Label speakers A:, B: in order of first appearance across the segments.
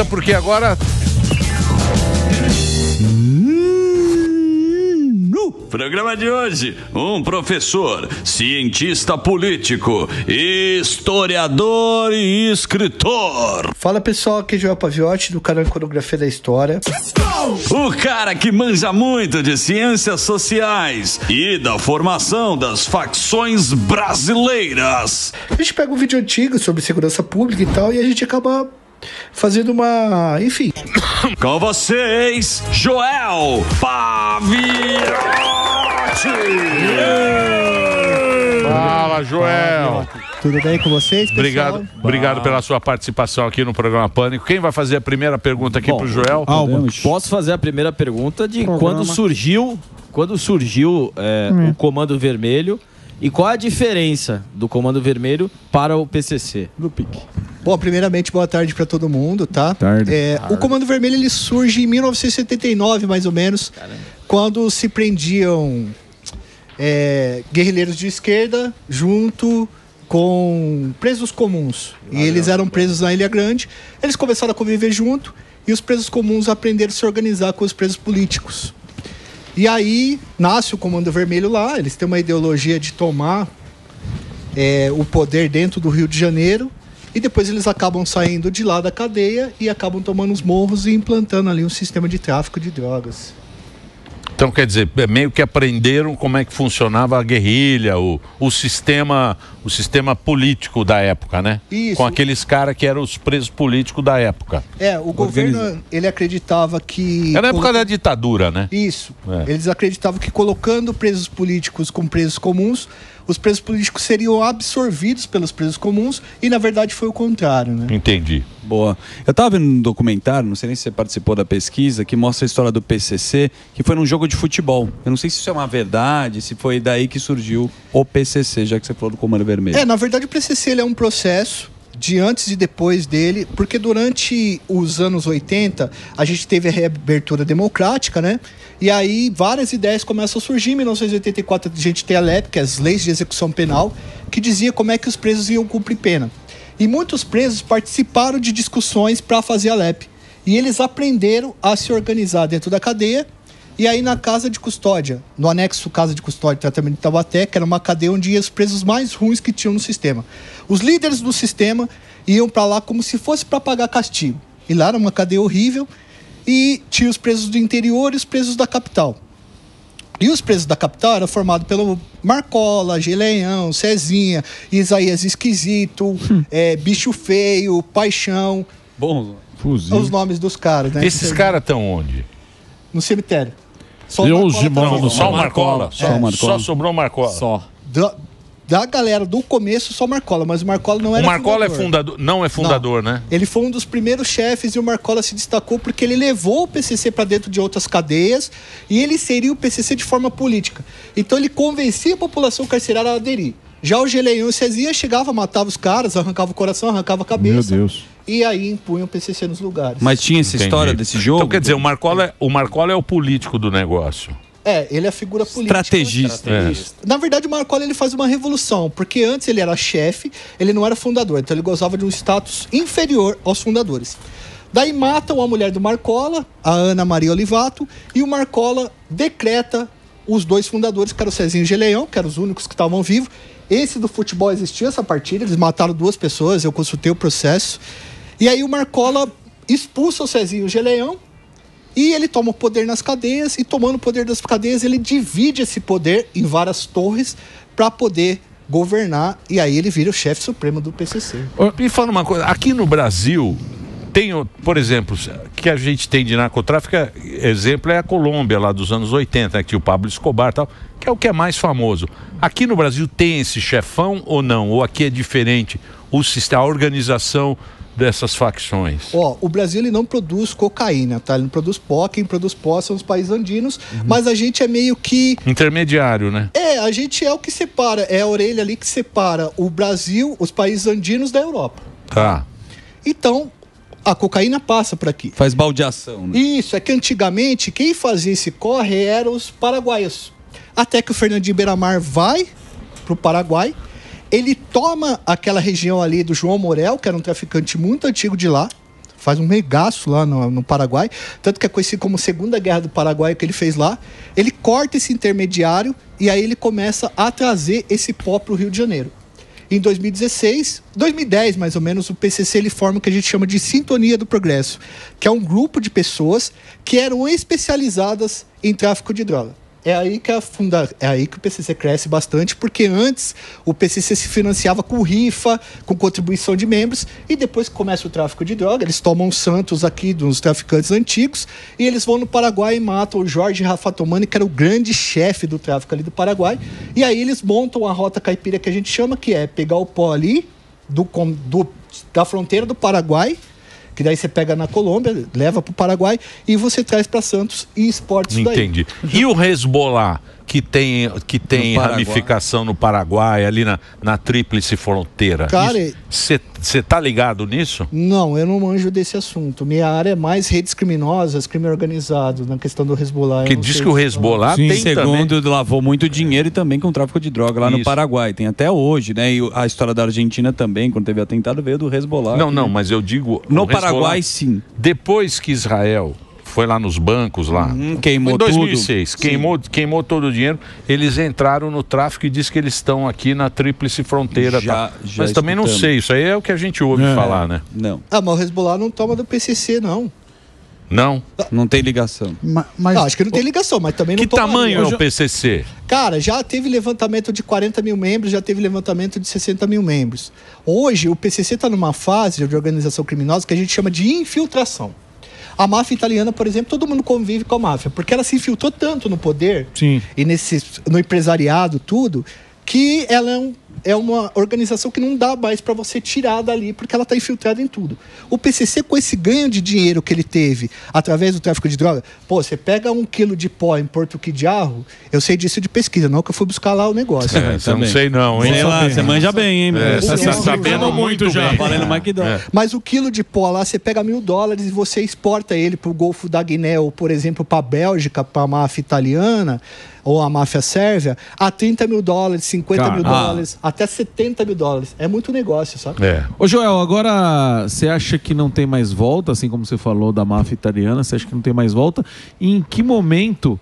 A: Porque agora...
B: No programa de hoje, um professor, cientista político, historiador e escritor.
C: Fala pessoal, aqui é Joel Paviotti do canal Iconografia da História.
B: O cara que manja muito de ciências sociais e da formação das facções brasileiras.
C: A gente pega um vídeo antigo sobre segurança pública e tal, e a gente acaba fazendo uma... enfim.
B: Com vocês, Joel Paviotti.
A: Fala, Joel.
C: Tudo bem com vocês, pessoal?
A: Obrigado pela sua participação aqui no programa Pânico. Quem vai fazer a primeira pergunta aqui pro Joel?
D: Posso fazer a primeira pergunta de quando surgiu o Comando Vermelho e qual a diferença do Comando Vermelho para o PCC?
C: No pique. Bom, primeiramente, boa tarde para todo mundo, tá?
E: Tarde.
C: O Comando Vermelho ele surge em 1979, mais ou menos, quando se prendiam guerrilheiros de esquerda junto com presos comuns. E eles eram presos na Ilha Grande. Eles começaram a conviver junto e os presos comuns aprenderam a se organizar com os presos políticos. E aí nasce o Comando Vermelho lá. Eles têm uma ideologia de tomar o poder dentro do Rio de Janeiro. E depois eles acabam saindo de lá da cadeia e acabam tomando os morros e implantando ali um sistema de tráfico de drogas.
A: Então, quer dizer, meio que aprenderam como é que funcionava a guerrilha, o sistema político da época, né?
C: Isso.
A: Com aqueles caras que eram os presos políticos da época.
C: O governo, ele acreditava que...
A: Era na época da ditadura, né?
C: Isso. Eles acreditavam que colocando presos políticos com presos comuns, os presos políticos seriam absorvidos pelos presos comuns e, na verdade, foi o contrário, né?
A: Entendi.
E: Boa. Eu estava vendo um documentário, não sei nem se você participou da pesquisa, que mostra a história do PCC, que foi num jogo de futebol. Eu não sei se isso é uma verdade, se foi daí que surgiu o PCC, já que você falou do Comando Vermelho.
C: Na verdade, o PCC ele é um processo de antes e depois dele, porque durante os anos 80 a gente teve a reabertura democrática, né? E aí várias ideias começam a surgir. Em 1984 a gente tem a LEP, que é as Leis de Execução Penal, que dizia como é que os presos iam cumprir pena. E muitos presos participaram de discussões para fazer a LEP. E eles aprenderam a se organizar dentro da cadeia. E aí na casa de custódia, no anexo Casa de Custódia e Tratamento de Taubaté, que era uma cadeia onde iam os presos mais ruins que tinham no sistema. Os líderes do sistema iam para lá como se fosse para pagar castigo. E lá era uma cadeia horrível e tinha os presos do interior e os presos da capital. E os presos da capital eram formados pelo Marcola, Geleião, Cezinha, Isaías Esquisito, Bicho Feio, Paixão.
E: Bom,
C: os nomes dos caras, né?
A: Esses caras estão onde?
C: No cemitério. Só
A: Só o Marcola. Só sobrou o Marcola.
D: Só.
C: Da galera do começo, só Marcola, mas o Marcola não era
A: O Marcola
C: fundador.
A: é fundador, não é fundador, né?
C: Ele foi um dos primeiros chefes e o Marcola se destacou porque ele levou o PCC para dentro de outras cadeias e ele seria o PCC de forma política. Então ele convencia a população carcerária a aderir. Já o Geleião e o Cezinha chegava, matava os caras, arrancava o coração, arrancava a cabeça.
E: Meu Deus.
C: E aí impunham o PCC nos lugares.
E: Mas tinha essa história desse jogo?
A: Então quer dizer, o Marcola é o político do negócio.
C: Ele é a figura política.
E: Estrategista.
C: Na verdade, o Marcola ele faz uma revolução, porque antes ele era chefe, ele não era fundador, então ele gozava de um status inferior aos fundadores. Daí matam a mulher do Marcola, a Ana Maria Olivato, e o Marcola decreta os dois fundadores, que eram o Cezinho e o Geleião, que eram os únicos que estavam vivos. Esse do futebol existia essa partida, eles mataram 2 pessoas, eu consultei o processo. E aí o Marcola expulsa o Cezinho e o Geleião, e ele toma o poder nas cadeias, e tomando o poder das cadeias, ele divide esse poder em várias torres para poder governar, e aí ele vira o chefe supremo do PCC.
A: Me fala uma coisa, aqui no Brasil, tem, por exemplo, que a gente tem de narcotráfico, exemplo é a Colômbia, lá dos anos 80, né, que tinha o Pablo Escobar e tal, que é o que é mais famoso. Aqui no Brasil tem esse chefão ou não? Ou aqui é diferente a organização dessas facções?
C: O Brasil ele não produz cocaína, tá? Ele não produz pó, quem produz pó são os países andinos, mas a gente é meio que...
A: intermediário, né?
C: A gente é o que separa, é a orelha ali que separa o Brasil, os países andinos da Europa.
A: Tá.
C: Então, a cocaína passa por aqui.
E: Faz baldeação, né?
C: Isso, é que antigamente quem fazia esse corre eram os paraguaios. Até que o Fernandinho Beiramar vai pro Paraguai, ele toma aquela região ali do João Morel, que era um traficante muito antigo de lá, faz um regaço lá no Paraguai, tanto que é conhecido como Segunda Guerra do Paraguai, que ele fez lá. Ele corta esse intermediário e aí ele começa a trazer esse pó para o Rio de Janeiro. Em 2010 mais ou menos, o PCC ele forma o que a gente chama de Sintonia do Progresso, que é um grupo de pessoas que eram especializadas em tráfico de droga. É aí que o PCC cresce bastante, porque antes o PCC se financiava com rifa, com contribuição de membros, e depois que começa o tráfico de droga, eles tomam Santos aqui dos traficantes antigos, e eles vão no Paraguai e matam o Jorge Rafatomani, que era o grande chefe do tráfico ali do Paraguai, e aí eles montam a rota caipira que a gente chama, que é pegar o pó ali da fronteira do Paraguai, que daí você pega na Colômbia, leva para o Paraguai e você traz para Santos e exporta isso daí.
A: Entendi. E o Hezbollah, que tem ramificação no Paraguai, ali na tríplice fronteira.
C: Cara,
A: você tá ligado nisso?
C: Não, eu não manjo desse assunto. Minha área é mais redes criminosas, crime organizado, na questão do Hezbollah.
A: Que diz que o Hezbollah tem
E: segundo,
A: também...
E: lavou muito dinheiro e também com tráfico de droga lá no Paraguai. Tem até hoje, né? E a história da Argentina também, quando teve atentado, veio do Hezbollah.
A: Não, mas eu digo...
E: No Paraguai, sim.
A: Depois que Israel foi lá nos bancos lá,
E: queimou
A: em 2006, tudo. Queimou todo o dinheiro, eles entraram no tráfico e diz que eles estão aqui na tríplice fronteira. Mas também não sei, isso aí é o que a gente ouve falar, né?
E: Não.
C: Mas o Hezbollah não toma do PCC, não.
A: Não?
E: Não tem ligação.
C: Mas acho que não tem ligação, mas também não
A: que
C: toma.
A: Que tamanho é o PCC?
C: Cara, já teve levantamento de 40 mil membros, já teve levantamento de 60 mil membros. Hoje, o PCC está numa fase de organização criminosa que a gente chama de infiltração. A máfia italiana, por exemplo, todo mundo convive com a máfia, porque ela se infiltrou tanto no poder e no empresariado, tudo, que ela é uma organização que não dá mais para você tirar dali, porque ela está infiltrada em tudo. O PCC, com esse ganho de dinheiro que ele teve através do tráfico de droga, você pega 1 quilo de pó em Porto Quidiarro, eu sei disso de pesquisa, não que eu fui buscar lá o negócio.
A: Eu não sei não, hein?
E: Sei lá, você manja bem, hein?
A: Você está sabendo muito já.
E: Valendo mais que dólar.
C: Mas o quilo de pó lá, você pega $1.000 e você exporta ele para o Golfo da Guiné, ou, por exemplo, para a Bélgica, para a máfia italiana, ou a máfia sérvia, a $30 mil, $50 mil, até $70 mil. É muito negócio, sabe?
F: Ô Joel, agora você acha que não tem mais volta, assim como você falou da máfia italiana, você acha que não tem mais volta? E em que momento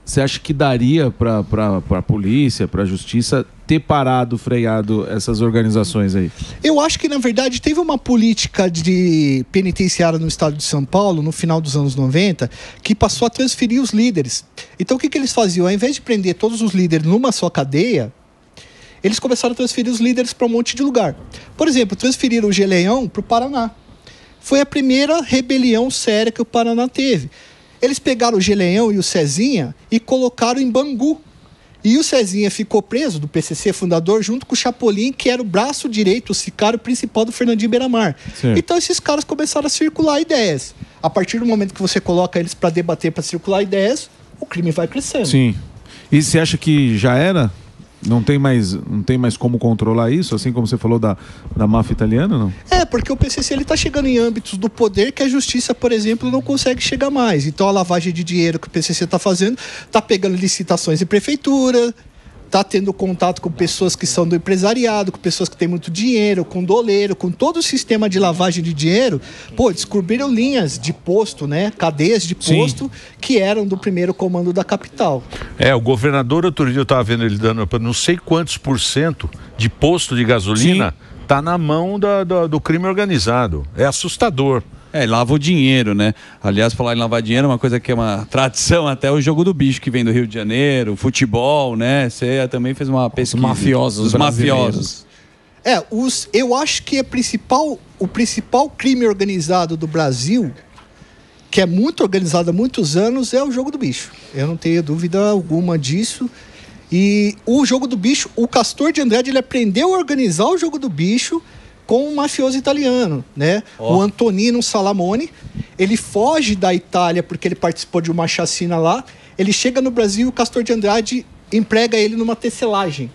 F: você acha que daria para a polícia, para a justiça ter parado, freado essas organizações aí?
C: Eu acho que, na verdade, teve uma política de penitenciária no estado de São Paulo, no final dos anos 90, que passou a transferir os líderes. Então, o que eles faziam? Ao invés de prender todos os líderes numa só cadeia, eles começaram a transferir os líderes para um monte de lugar. Por exemplo, transferiram o Geleão para o Paraná. Foi a primeira rebelião séria que o Paraná teve. Eles pegaram o Geleão e o Cezinha e colocaram em Bangu. E o Cezinha ficou preso, do PCC fundador, junto com o Chapolin, que era o braço direito, o sicário principal do Fernandinho Beiramar. Sim. Então esses caras começaram a circular ideias. A partir do momento que você coloca eles para debater, para circular ideias, o crime vai crescendo.
F: Sim. E você acha que já era? Não tem mais como controlar isso, assim como você falou da máfia italiana, não?
C: Porque o PCC está chegando em âmbitos do poder que a justiça, por exemplo, não consegue chegar mais. Então a lavagem de dinheiro que o PCC está fazendo, está pegando licitações de prefeitura, está tendo contato com pessoas que são do empresariado, com pessoas que têm muito dinheiro, com doleiro, com todo o sistema de lavagem de dinheiro. Descobriram linhas de posto, né? Cadeias de posto que eram do primeiro comando da capital.
A: O governador, outro dia eu estava vendo ele dando não sei quantos % de posto de gasolina está na mão do crime organizado. É assustador.
E: Lava o dinheiro, né? Aliás, falar em lavar dinheiro é uma coisa que é uma tradição, até o jogo do bicho que vem do Rio de Janeiro, futebol, né? Você também fez uma pesquisa.
F: Os mafiosos.
C: Eu acho que o principal crime organizado do Brasil, que é muito organizado há muitos anos, é o jogo do bicho. Eu não tenho dúvida alguma disso. E o jogo do bicho, o Castor de Andrade, ele aprendeu a organizar o jogo do bicho com um mafioso italiano, né? O Antonino Salamone. Ele foge da Itália porque ele participou de uma chacina lá. Ele chega no Brasil e o Castor de Andrade emprega ele numa tecelagem.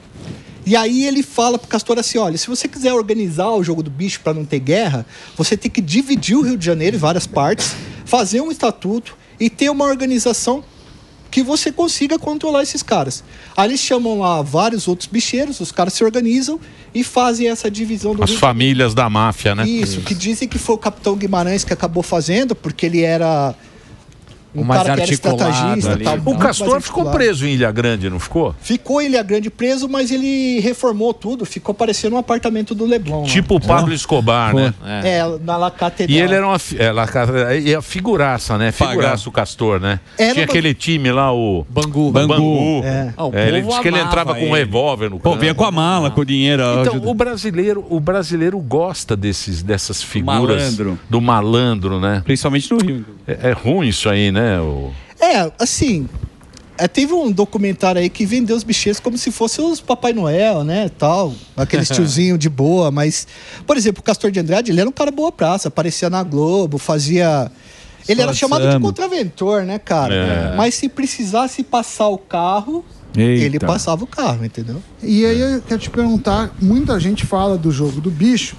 C: E aí ele fala pro Castor assim, olha, se você quiser organizar o jogo do bicho para não ter guerra, você tem que dividir o Rio de Janeiro em várias partes, fazer um estatuto e ter uma organização que você consiga controlar esses caras. Aí eles chamam lá vários outros bicheiros, os caras se organizam e fazem essa divisão do
A: As famílias da máfia, né?
C: Isso, que dizem que foi o Capitão Guimarães que acabou fazendo, porque ele era um cara que era estrategista. Tal,
A: o Castor ficou preso em Ilha Grande, não ficou?
C: Ficou em Ilha Grande preso, mas ele reformou tudo, ficou parecendo um apartamento do Leblon.
A: Tipo o Pablo Escobar, né?
C: Na La Catedral.
A: E ele era uma figuraça, né? Figuraça o Castor, né? Tinha aquele time lá, o
E: Bangu.
A: Ele disse que ele entrava com um revólver no campo.
E: Vinha com a mala, com o dinheiro.
A: Então, o brasileiro gosta dessas figuras do malandro, né?
E: Principalmente no Rio.
A: É ruim isso aí, né?
C: Assim, teve um documentário aí que vendeu os bicheiros como se fossem os Papai Noel, né, tal, aqueles tiozinho de boa, mas, por exemplo, o Castor de Andrade, ele era um cara boa praça, aparecia na Globo, fazia... Ele era chamado de contraventor, né, cara? Mas se precisasse passar o carro... Ele passava o carro, entendeu?
G: E aí eu quero te perguntar, muita gente fala do jogo do bicho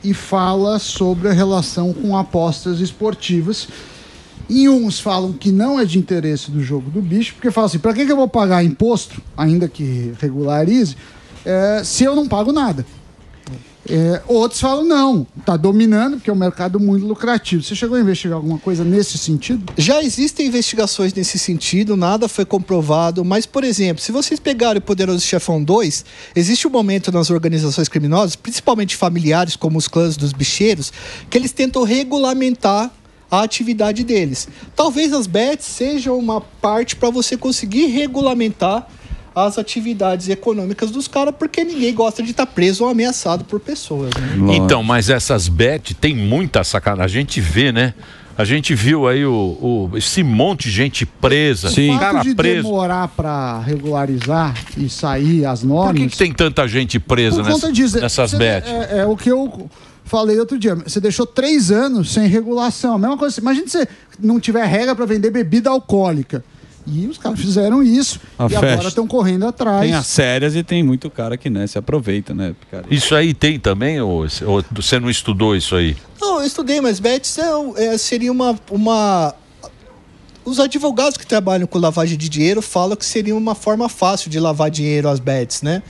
G: e fala sobre a relação com apostas esportivas. E uns falam que não é de interesse do jogo do bicho, porque falam assim, para que eu vou pagar imposto, ainda que regularize, se eu não pago nada? Outros falam, não, está dominando, porque é um mercado muito lucrativo. Você chegou a investigar alguma coisa nesse sentido?
C: Já existem investigações nesse sentido, nada foi comprovado, mas, por exemplo, se vocês pegarem o Poderoso Chefão 2, existe um momento nas organizações criminosas, principalmente familiares, como os clãs dos bicheiros, que eles tentam regulamentar a atividade deles. Talvez as bets sejam uma parte para você conseguir regulamentar as atividades econômicas dos caras, porque ninguém gosta de estar preso ou ameaçado por pessoas, né?
A: Então, mas essas bets tem muita sacanagem. A gente vê, né? A gente viu aí esse monte de gente presa.
G: Sim. O fato de demorar para regularizar e sair as normas...
A: Por que tem tanta gente presa nessas bets?
G: É o que eu... falei outro dia, você deixou 3 anos sem regulação. A mesma coisa, imagina se você não tiver regra para vender bebida alcoólica. E os caras fizeram isso agora estão correndo atrás.
E: Tem as sérias e tem muito cara que se aproveita, né?
A: Isso aí tem também? Ou você não estudou isso aí?
C: Não, eu estudei, mas bets seria uma... Os advogados que trabalham com lavagem de dinheiro falam que seria uma forma fácil de lavar dinheiro as bets, né?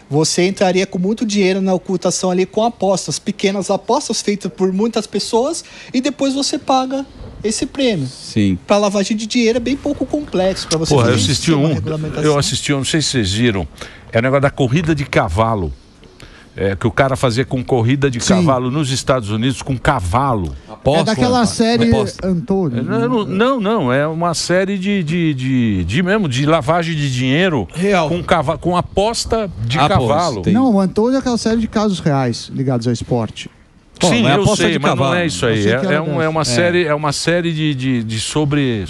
C: Você entraria com muito dinheiro na ocultação ali com apostas, pequenas apostas feitas por muitas pessoas e depois você paga esse prêmio.
E: Sim.
C: Para lavagem de dinheiro é bem pouco complexo para você
A: fazer.
C: Eu
A: assisti não sei se vocês viram, é o negócio da corrida de cavalo. Que o cara fazia com corrida de cavalo nos Estados Unidos com cavalo.
G: É daquela série Antônio.
A: Não, é uma série de lavagem de dinheiro
E: real
A: com aposta de cavalo.
G: Não, o Antônio é aquela série de casos reais ligados ao esporte.
A: Sim, eu sei, mas não é isso aí. É uma série de sobre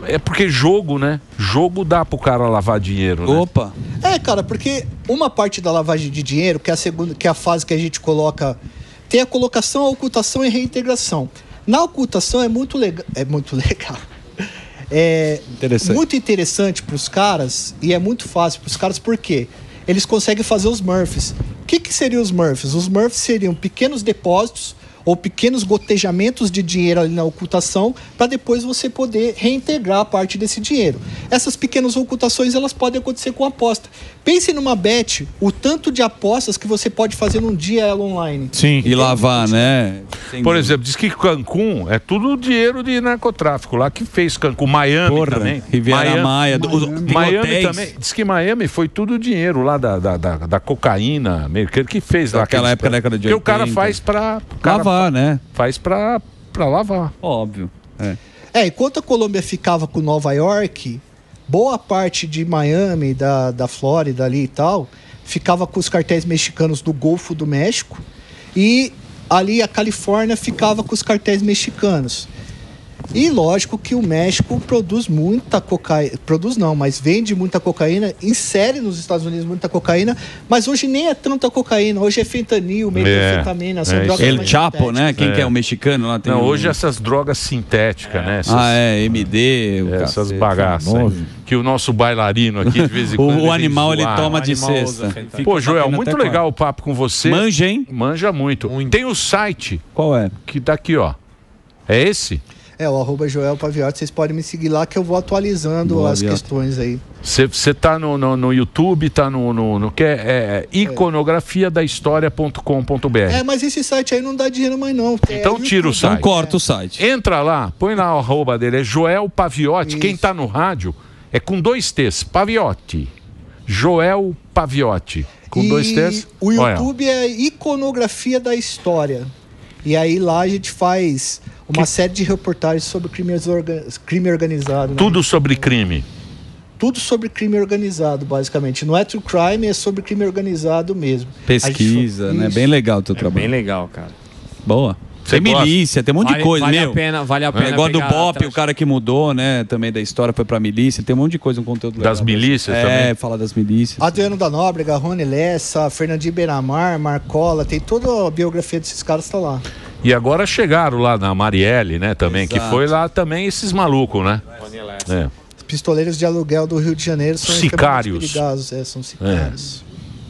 A: é porque jogo, né? Jogo dá pro cara lavar dinheiro, né?
E: Opa!
C: Cara, porque uma parte da lavagem de dinheiro, que é a segunda, que é a fase que a gente coloca, tem a colocação, a ocultação e a reintegração. Na ocultação é muito legal. Muito interessante para os caras e é muito fácil para os caras, porque eles conseguem fazer os Murphys. O que seriam os Murphys? Os Murphys seriam pequenos depósitos ou pequenos gotejamentos de dinheiro ali na ocultação, para depois você poder reintegrar parte desse dinheiro. Essas pequenas ocultações, elas podem acontecer com aposta. Pense numa bet, o tanto de apostas que você pode fazer num dia ela online.
A: Sim.
E: E lavar, né?
A: Por exemplo, diz que Cancún é tudo dinheiro de narcotráfico lá que fez Cancún. Miami também.
E: Riviera Maia.
A: Miami também. Diz que Miami foi tudo dinheiro lá da cocaína, meio que fez lá.
E: Naquela época, década de 80.
A: Que o cara faz pra...
E: lavar, né?
A: Faz pra lavar.
E: Óbvio.
C: Enquanto a Colômbia ficava com Nova York, boa parte de Miami, da Flórida ali e tal, ficava com os cartéis mexicanos do Golfo do México, e ali a Califórnia ficava com os cartéis mexicanos. E lógico que o México produz muita cocaína, mas vende muita cocaína, insere nos Estados Unidos muita cocaína, mas hoje nem é tanta cocaína, hoje é fentanil, metanfetamina, são drogas
E: El Chapo, né? Quem que é o mexicano lá? Tem
A: hoje essas drogas sintéticas, né?
E: MD,
A: essas bagaças. Que o nosso bailarino aqui, de vez em quando...
E: o animal, ele toma de cesta.
A: Pô, Joel, muito legal o papo com você.
E: Manja, hein?
A: Manja muito. Tem o site.
E: Qual é?
A: Que tá aqui, ó. É esse?
C: É, o @Joel Paviotti, vocês podem me seguir lá que eu vou atualizando as questões aí.
A: Você tá no YouTube, tá no que é iconografiadahistoria.com.br.
C: É, mas esse site aí não dá dinheiro mais não.
A: Então tira o site.
E: Então corta o site.
A: Entra lá, põe lá o arroba dele, é Joel Paviotti. Isso. Quem tá no rádio é com 2 T's, Paviotti. Joel Paviotti. Com 2 T's.
C: O YouTube é Iconografia da História. E aí lá a gente faz uma série de reportagens sobre crime organizado. Né?
A: Tudo sobre crime.
C: Tudo sobre crime organizado, basicamente. Não é true crime, é sobre crime organizado mesmo.
E: Pesquisa, né? Bem legal o teu trabalho.
D: Bem legal, cara.
E: Boa. Tem milícia, tem um monte de coisa,
D: vale
E: meu.
D: Vale a pena.
E: O negócio do BOP, o cara que mudou, né? Também da história foi pra milícia. Tem um monte de coisa, um conteúdo legal.
A: Das milícias também?
E: É, fala das milícias.
C: Adriano da Nóbrega, Rony Lessa, Fernandinho Beiramar, Marcola, tem toda a biografia desses caras, tá lá.
A: E agora chegaram lá na Marielle, né, também,
C: Exato.
A: que foi lá também esses malucos, né? É.
C: Os pistoleiros de aluguel do Rio de Janeiro são
A: sicários.
C: Perigosos, são sicários.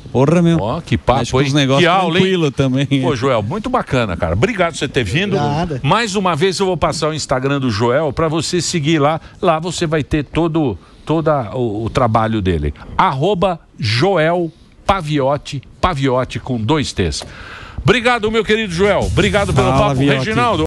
E: Porra, meu.
A: Ó, que papo, hein?
E: Que
A: aula,
E: tranquilo também.
A: Pô, Joel, muito bacana, cara. Obrigado por você ter vindo.
C: Nada.
A: Mais uma vez eu vou passar o Instagram do Joel para você seguir lá. Lá você vai ter todo o trabalho dele. @Joel Paviotti, Paviotti com 2 T's. Obrigado, meu querido Joel. Obrigado pelo papo.
H: Viotti.
A: Reginaldo.